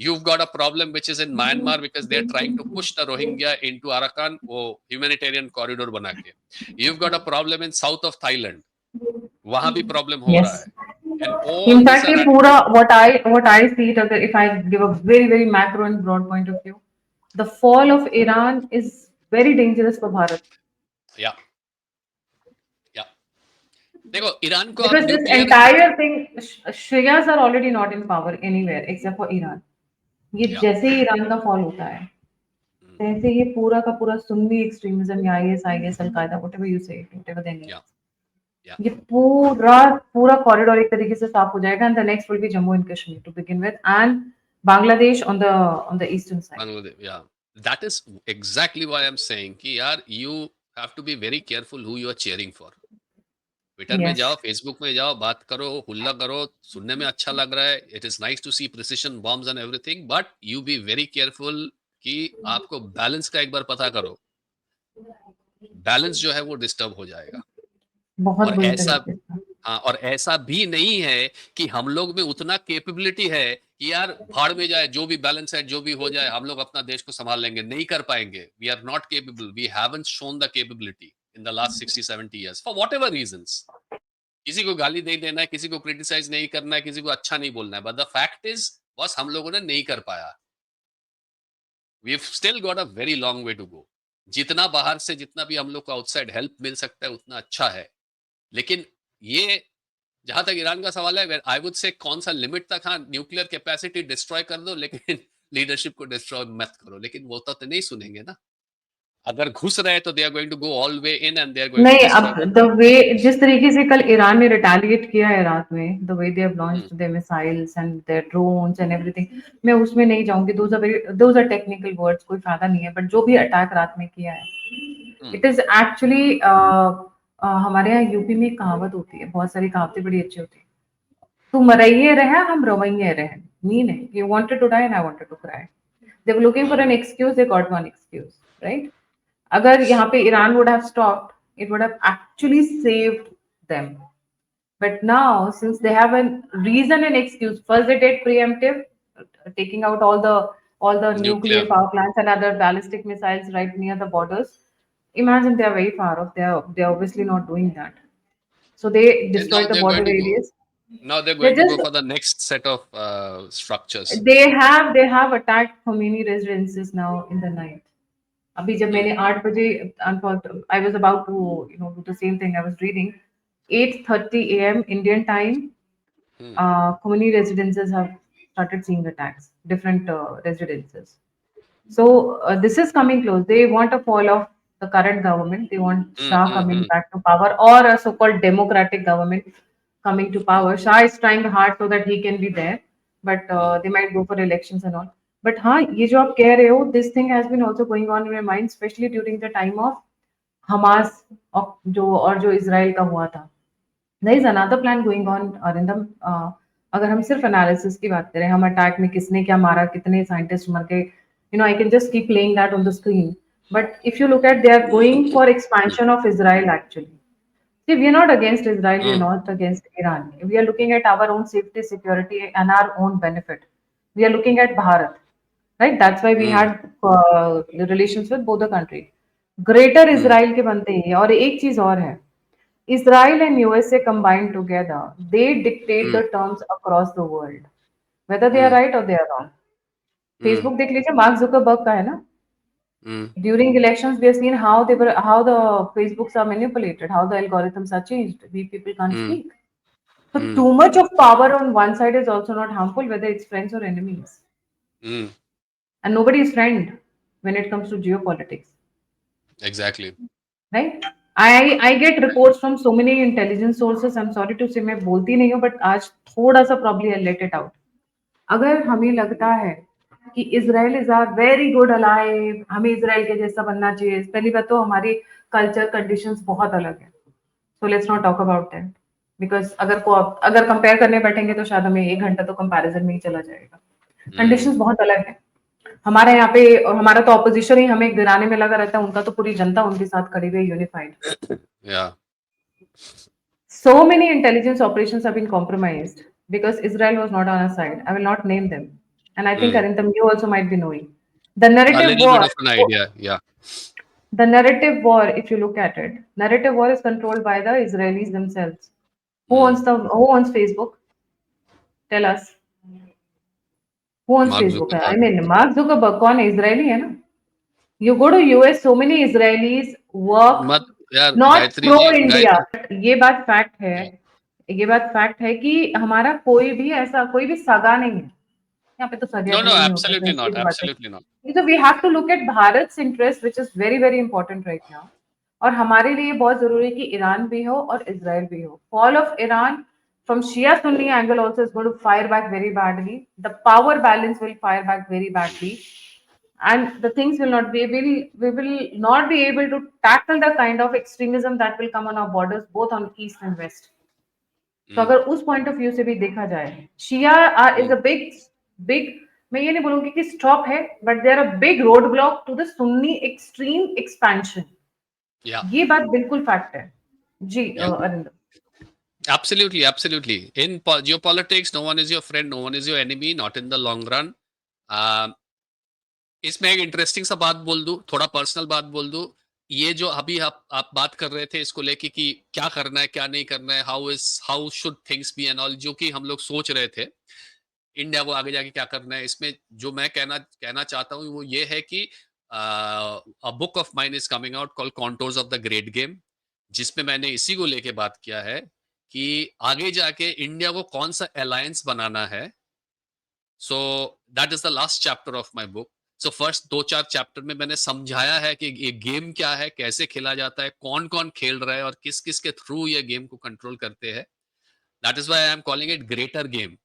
You've got a problem which is in Myanmar because they're trying to push the Rohingya into Arakan, वो humanitarian corridor बना के. You've got a problem in south of Thailand. वहां भी problem हो रहा Yes. है. And all In these fact, are ये पूरा what I see it, अगर if I give a very very macro and broad point of view, the fall of Iran is very dangerous for Bharat yeah, yeah. देखो Iran को आप because this nuclear, entire thing, Shias are already not in power anywhere except for Iran. ये या जैसे ही Iran का fall होता है, जैसे ये पूरा का पूरा सुन्नी एक्सट्रीमिज्म या IS al Qaeda whatever you say whatever their name, या या ये पूरा पूरा कॉरिडोर एक तरीके से साफ हो जाएगा and the next will be Jammu and Kashmir to begin with and Bangladesh on the eastern side. Bangladesh, या that is exactly why I am saying कि यार you have to be very careful who you are cheering for. Twitter में Yes. जाओ, Facebook में जाओ, बात करो, हुल्ला करो, सुनने में अच्छा लग रहा है, it is nice to see precision bombs and everything, but you be very careful कि आपको बैलेंस का एक बार पता करो। बैलेंस जो है वो डिस्टर्ब हो जाएगा। बहुत और बुरी ऐसा, तरीके से. हाँ, और ऐसा भी नहीं है कि हम लोग में उतना कैपेबिलिटी है कि यार भाड़ में जाए, जो भी बैलेंस है जो भी हो जाए, हम लोग अपना देश को संभाल लेंगे, नहीं कर पाएंगे। We are not capable, we haven't shown the capability in the last 60-70 years for whatever reasons. किसी को गाली नहीं देना है, किसी को क्रिटिसाइज नहीं करना है, किसी को अच्छा नहीं बोलना है, बट द फैक्ट इज बस हम लोगों ने नहीं कर पाया। We still got a very long way to go. जितना बाहर से, जितना भी हम लोग को आउटसाइड हेल्प मिल सकता है उतना अच्छा है, लेकिन ये जहां तक ईरान का सवाल है, आई वुड से कौन सा लिमिट तक, हाँ न्यूक्लियर कैपेसिटी डिस्ट्रॉय कर दो, लेकिन लीडरशिप को डिस्ट्रॉय मत करो। लेकिन वो तो नहीं सुनेंगे ना। अगर घुस रहे तो they are going to go all way in and they are going to नहीं, डिस्ट्रॉय अब द द होल। वे जिस तरीके से कल ईरान ने रिटेलिएट किया है रात में, the way they have hmm, launched their missiles and their drones and everything, मैं उसमें नहीं जाऊंगी, दोज आर टेक्निकल वर्ड्स, कोई फायदा नहीं है, बट जो भी अटैक रात में किया है, हम्म, इट इज एक्चुअली हमारे यहाँ यूपी में एक कहावत होती है, बहुत सारी कहावतें बड़ी अच्छी होती है, तू मरइये रहे हम रवैये रहे, मीन है you wanted to die and I wanted to cry. They were looking for an hmm, excuse, they got one excuse, right? अगर यहाँ पे Iran would have stopped, it would have actually saved them. But now, since they have a reason and excuse, first they did preemptive, taking out all the nuclear Nuclear. power plants and other ballistic missiles right near the borders. Imagine they are very far off. They are obviously not doing that. So they And now destroyed the they're going border to go. areas. Now they're They going to go just for the next set of structures. they have attacked Khomeini residences now in the night. अभी जब Hmm. मैंने 8 बजे I was about to do the same thing. I was reading 8:30 a.m. Indian time. Hmm. Khomeini residences have started seeing attacks, different residences. So this is coming close. They want a fall of the current government. They want Hmm. Shah Hmm. coming Hmm. back to power, or a so-called democratic government coming to power. Shah is trying hard so that he can be there, but Hmm. they might go for elections and all. But हाँ ये जो आप कह रहे हो, this thing has been also going on in my mind, especially during the time of Hamas और जो Israel का हुआ था. there is another plan going on, Arindam. अगर हम सिर्फ एनालिसिस की बात करें, हम अटैक में किसने क्या मारा, कितने साइंटिस्ट मर गए, I can just keep playing that on the screen. But if you look at, they are going for expansion of Israel actually. See, we are not against Israel, we are Hmm. not against Iran. We are looking at our own safety, security, and our own benefit. We are looking at Bharat, right? That's why we Hmm. had relations with both the country. Greater Hmm. Israel के बनते ही हैं. और एक चीज और है, Israel and USA combined together, they dictate Hmm. the terms across the world, whether they are Hmm. right or they are wrong. Hmm. Facebook देख लीजिए, मार्क जुकरबर्ग का है ना. Hmm. During elections, we have seen how the Facebooks are manipulated, how the algorithms are changed. We people can't Hmm. speak. So Hmm. too much of power on one side is also not harmful, whether it's friends or enemies. Hmm. And nobody is friend when it comes to geopolitics, Exactly. right? I get reports from so many intelligence sources. I'm sorry to say मैं बोलती नहीं हूँ, but आज थोड़ा सा probably I'll let it out. अगर हमें लगता है कि Israel is our very good ally, हमें इसराइल के जैसा बनना चाहिए, पहली बात तो हमारी कल्चर कंडीशंस बहुत अलग है. So let's not talk about that, because अगर कंपेयर करने बैठेंगे तो शायद हमें 1 घंटा तो कंपैरिजन में ही चला जाएगा. Hmm. कंडीशंस बहुत अलग है. हमारे यहाँ पे हमारा तो ऑपोजिशन ही हमें गिराने में लगा रहता है, उनका तो पूरी जनता उनके साथ खड़ी हुई unified. Yeah. So many intelligence operations have been compromised because Israel was not on our side. I will not name them. And I think Hmm. Arintam, you also might be knowing. The A narrative little bit war, of an idea. Yeah. the narrative war, if you look at it, narrative war is controlled by the Israelis themselves. Hmm. Who owns Facebook? Tell us. Who owns Mark Facebook? I Zuckerberg. mean, Mark Zuckerberg कौन है? Israeli है ना? You go to US, so many Israelis work मत यार not Gayatri pro ji India. Gayatri. ये बात fact है. Yeah. ये बात फैक्ट है कि हमारा कोई भी सगा नहीं है. यहाँ पे तो सगे No, no, अपने नहीं होते, absolutely फ्रेंड्स की not. तो बात है. Absolutely not. So we have to look at Bharat interest which is very very important right now. और हमारे लिए बहुत जरूरी है कि ईरान भी हो और इसराइल भी हो. Fall of Iran from Shia Sunni angle also is going to fire back very badly. The power balance will fire back very badly, and the things will not be we will not be able to tackle the kind of extremism that will come on our borders both on east and west. तो Hmm. अगर उस point of view से भी देखा जाए, Shia is Hmm. A big big, मैं ये नहीं बोलूंगी कि स्टॉप है, but there a big road block to the Sunni extreme expansion. Yeah. ये बात बिल्कुल फैक्ट है. जी Yeah. Arinder. Absolutely. Absolutely. In geopolitics, no one is your friend, no one is your enemy, not in the long run. Uh, इसमें एक interesting सा बात बोल दूं, थोड़ा पर्सनल बात बोल दूं. ये जो अभी आप बात कर रहे थे इसको लेके कि क्या करना है क्या नहीं करना है, how should things be and all, जो कि हम लोग सोच रहे थे इंडिया को आगे जाके क्या करना है, इसमें जो मैं कहना कहना चाहता हूँ वो ये है कि a book of mine is coming out called contours of the great game, जिसमें मैंने इसी को लेके बात किया है कि आगे जाके इंडिया को कौन सा अलायंस बनाना है. So that is the last chapter of my book. So first 2-4 chapter में मैंने समझाया है कि ये गेम क्या है, कैसे खेला जाता है, कौन कौन खेल रहा है और किस किस के थ्रू ये गेम को कंट्रोल करते हैं. That is why I am calling it greater game.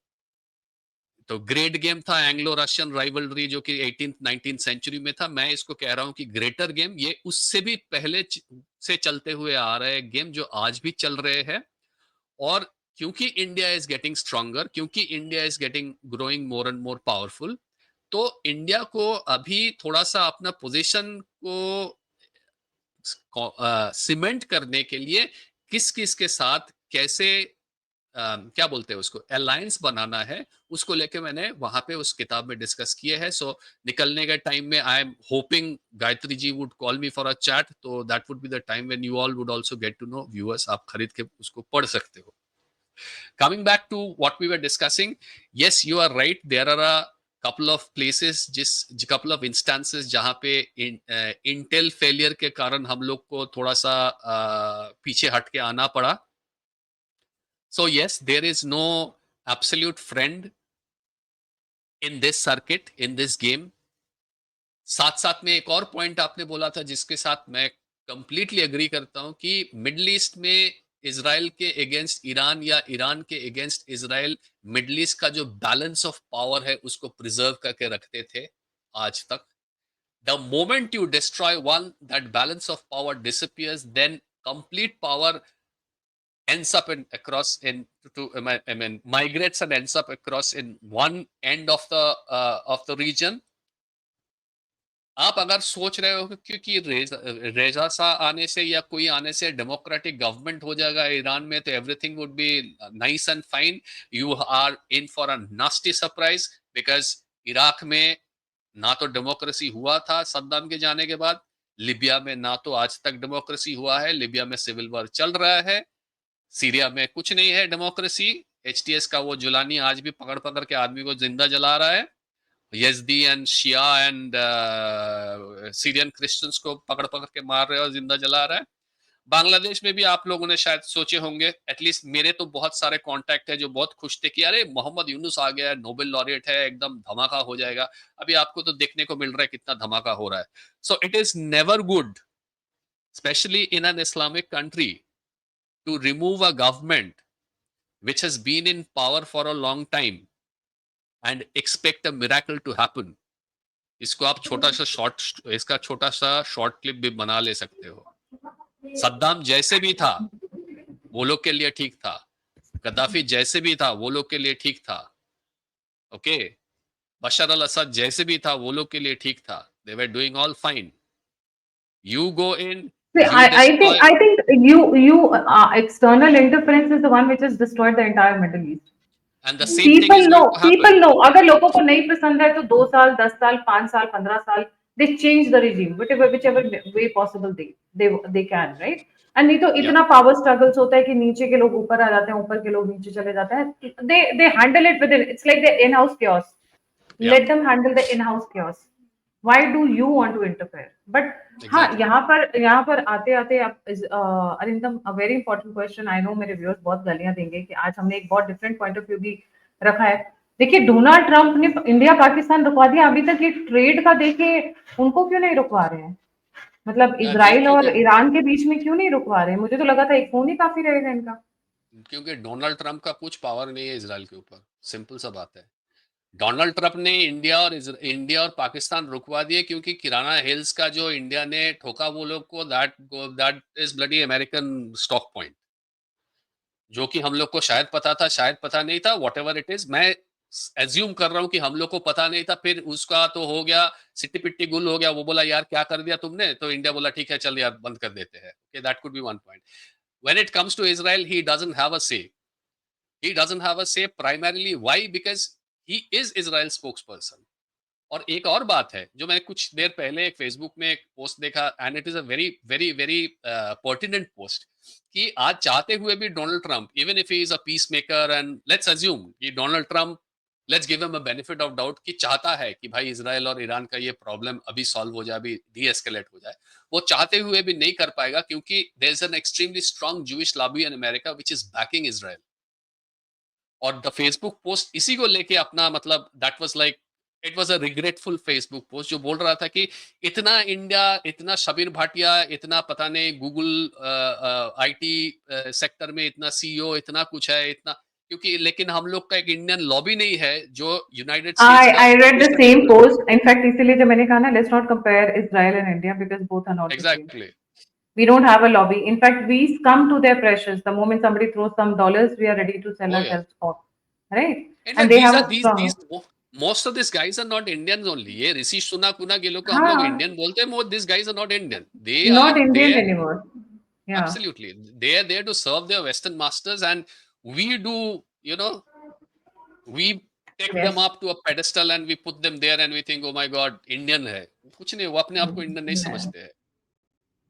तो ग्रेट गेम था एंग्लो रशियन राइवलरी जो कि 18th 19th सेंचुरी में था. मैं इसको कह रहा हूं कि ग्रेटर गेम ये उससे भी पहले से चलते हुए आ रहे गेम जो आज भी चल रहे हैं. और क्योंकि इंडिया इज गेटिंग स्ट्रॉन्गर, क्योंकि India is getting growing more and more powerful, तो इंडिया को अभी थोड़ा सा अपना पोजीशन को सीमेंट करने के लिए किस किस के साथ कैसे क्या बोलते हैं उसको अलायंस बनाना है, उसको लेके मैंने वहां पे उस किताब में डिस्कस किए हैं. सो निकलने के टाइम में I am hoping Gayatri ji would call me for a chat, तो that would be the time when you all would also get to know. Viewers, आप खरीद के उसको पढ़ सकते हो. Coming back to what we were discussing, yes, you are right. There are a couple of places, couple of instances जहां पे Intel failure के कारण हम लोग को थोड़ा सा पीछे हट के आना पड़ा. So yes, there is no absolute friend in this circuit, in this game. साथ साथ में एक और पॉइंट आपने बोला था जिसके साथ मैं कंप्लीटली एग्री करता हूं कि मिडिल ईस्ट में इजराइल के अगेंस्ट ईरान या ईरान के अगेंस्ट इजराइल मिडिल ईस्ट का जो बैलेंस ऑफ पावर है उसको प्रिजर्व करके रखते थे आज तक. The moment you destroy one, that balance of power disappears, then complete power ends up in across in to I mean migrates and ends up across in one end of the region. आप अगर सोच रहे हो क्योंकि रेजा शाह आने से या कोई आने से डेमोक्रेटिक गवर्नमेंट हो जाएगा ईरान में तो everything would be nice and fine, you are in for a nasty surprise. Because Iraq में ना तो डेमोक्रेसी हुआ था सद्दाम के जाने के बाद, लिबिया में ना तो आज तक डेमोक्रेसी हुआ है, लिबिया में सिविल वॉर चल रहा है, सीरिया में कुछ नहीं है डेमोक्रेसी. एचटीएस का वो जुलानी आज भी पकड़ पकड़ के आदमी को जिंदा जला रहा है. Yazidi and Shia and Syrian Christians को पकड़ पकड़ के मार रहे और जिंदा जला रहा है. बांग्लादेश में भी आप लोगों ने शायद सोचे होंगे, एटलीस्ट मेरे तो बहुत सारे कांटेक्ट है जो बहुत खुश थे कि अरे मोहम्मद यूनुस आ गया, नोबेल लॉरिएट है, एकदम धमाका हो जाएगा. अभी आपको तो देखने को मिल रहा है कितना धमाका हो रहा है. सो it is never good, specially in an Islamic country, to remove a government which has been in power for a long time and expect a miracle to happen. इसको आप इसका छोटा सा शॉर्ट क्लिप भी बना ले सकते हो. सद्दाम जैसे भी था वो लोग के लिए ठीक था, गद्दाफी जैसे भी था वो लोग के लिए ठीक था, ओके, बशर अल असद जैसे भी था वो लोग के लिए ठीक था. They were doing all fine. You go in, See, you destroy. I think you external interference is the one which has destroyed the entire Middle East. And the same thing is going to happen. People know. अगर लोगों को नहीं पसंद है तो 2 साल, 10 साल, 5 साल, 15 साल, they change the regime, whichever way possible they can, right? And नहीं तो इतना power struggles होता है कि नीचे के लोग ऊपर आ जाते हैं, ऊपर के लोग नीचे चले जाते हैं. They handle it within. It's like the in-house chaos. Let them handle the in-house chaos. Why do you want to interfere? But हाँ, यहाँ पर आते आते Arindam, a very important question. I know मेरे व्यूअर्स बहुत गालियां देंगे कि आज हमने एक बहुत डिफरेंट पॉइंट ऑफ व्यू भी रखा है. देखिए, डोनाल्ड ट्रंप ने इंडिया पाकिस्तान रुकवा दिया, अभी तक ये ट्रेड का देखे उनको क्यों नहीं रुकवा रहे हैं? मतलब इजराइल और ईरान के बीच में क्यों नहीं रुकवा रहे हैं? मुझे तो लगा था एक फोन ही काफी रहेगा इनका. क्योंकि डोनाल्ड ट्रंप का कुछ पावर नहीं है इजराइल के ऊपर, सिंपल सा बात है. डोनाल्ड ट्रंप ने इंडिया और पाकिस्तान रुकवा दिए क्योंकि किराना हिल्स का जो इंडिया ने ठोका वो लोग को, that is bloody American stock point, जो कि हम लोग को शायद पता था, शायद पता नहीं था, व्हाटएवर इट इज. मैं एज्यूम कर रहा हूं कि हम लोग को पता नहीं था, फिर उसका तो हो गया सिट्टी पिट्टी गुल हो गया. वो बोला यार क्या कर दिया तुमने, तो इंडिया बोला ठीक है चल यार बंद कर देते हैं. Okay, that could be one point. When it comes to Israel, he doesn't have a say. He doesn't have a say primarily. Why? Because he is Israel's spokesperson. और एक और बात है जो मैं कुछ देर पहले एक फेसबुक में एक पोस्ट देखा, and it is a very very very pertinent post, कि आज चाहते हुए भी Donald Trump, even if he is a peace maker, and let's assume कि Donald Trump, let's give him a benefit of doubt, कि चाहता है कि भाई इजराइल और ईरान का ये प्रॉब्लम अभी सॉल्व हो जाए, अभी डी एस्केलेट हो जाए, वो चाहते हुए भी नहीं कर पाएगा क्योंकि there is an extremely strong Jewish lobby in America which is backing Israel. और द फेसबुक पोस्ट इसी को लेके अपना, मतलब that was like, it was a regretful Facebook post जो बोल रहा था कि इतना इंडिया, इतना शबीर भाटिया, इतना पता नहीं गूगल आईटी सेक्टर में इतना सीईओ, इतना कुछ है, इतना, क्योंकि लेकिन हम लोग का एक इंडियन लॉबी नहीं है जो यूनाइटेड स्टेट्स का. I read the same post. In fact, इसीलिए जब मैंने कहा ना, let's not compare Israel and India because both are not the same. Exactly. We don't have a lobby. In fact, we succumb to their pressures. The moment somebody throws some dollars, we are ready to sell ourselves off, right? In And fact, they these have are a strong. most of these guys are not Indians only. ये ऋषि सुनक उनक ये लोग को हम लोग हाँ, Indian बोलते हैं, वो these guys are not Indian. They not are Indian there, anymore. Yeah. absolutely. They are there to serve their Western masters, and we do, you know, we take them Yes. up to a pedestal and we put them there and we think, oh my God, Indian है. कुछ नहीं, वो अपने आप को Indian नहीं नहीं, समझते हैं.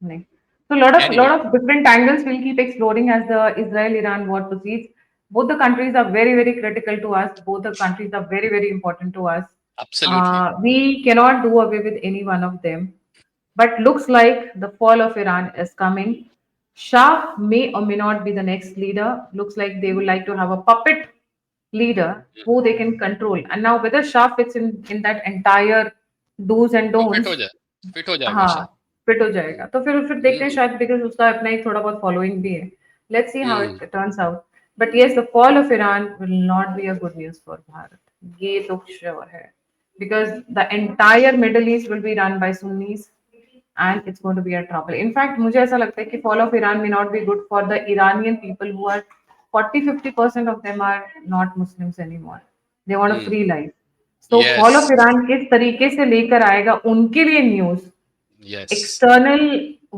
नहीं. So lot Anyway, of different angles we'll keep exploring as the Israel-Iran war proceeds. Both the countries are very, very critical to us. Both the countries are very, very important to us. absolutely. We cannot do away with any one of them. But looks like the fall of Iran is coming. Shah may or may not be the next leader. Looks like they would like to have a puppet leader who they can control. And now whether Shah fits in that entire do's and वो don'ts, fit हो जाएगा हाँ, Shah. Fit हो जाएगा तो फिर देखते हैं हम्म, शायद बिकॉज उसका अपना एक थोड़ा बहुत फॉलोइंग भी है. Let's see how hmm, it turns out. But yes the fall of Iran will not be a good news for Bharat. ये तो श्योर है because the entire Middle East will be run by Sunnis and it's going to be a trouble. In fact, मुझे ऐसा लगता है कि fall of Iran may not be good for the Iranian people who are 40-50% of them are not Muslims anymore. They want a hmm. free life. So fall of Yes, Iran किस तरीके से लेकर आएगा उनके लिए न्यूज. yes. External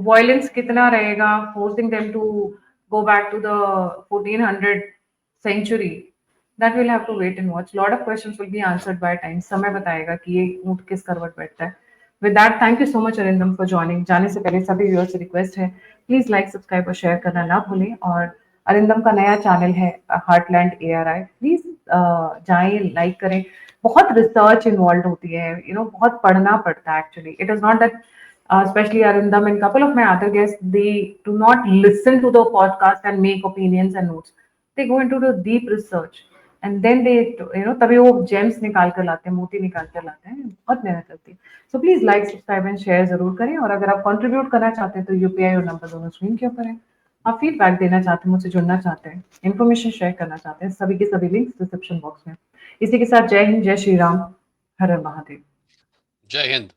violence कितना रहेगा, forcing them to go back to the 1400 century. That we'll have to wait and watch. Lot of questions will be answered by time. समय बताएगा कि ये ऊँट किस करवट बैठता है. With that, thank you so much Arindam for joining. जाने से पहले सभी व्यूअर्स से रिक्वेस्ट है, प्लीज लाइक सब्सक्राइब और शेयर करना ना भूलें. और अरिंदम का नया चैनल है हार्टलैंड ARI, प्लीज जाएं, लाइक करें. बहुत रिसर्च इन्वॉल्व होती है, बहुत पढ़ना पड़ता है actually. It is not that especially Arindam and couple of my other guests, they do not listen to the podcast and make opinions and notes. They go into the deep research and then they, तभी वो gems निकाल कर लाते हैं, मोती निकाल कर लाते हैं. बहुत मेहनत करती है. So please like, subscribe and share जरूर करें. और अगर आप contribute करना चाहते हैं तो UPI और नंबर दोनों स्क्रीन के ऊपर है. आप फीडबैक देना चाहते हैं, मुझसे जुड़ना चाहते हैं, इन्फॉर्मेशन शेयर करना चाहते हैं, सभी के सभी लिंक्स डिस्क्रिप्शन बॉक्स में. इसी के साथ जय हिंद, जय श्री राम, हर हर महादेव. जय हिंद.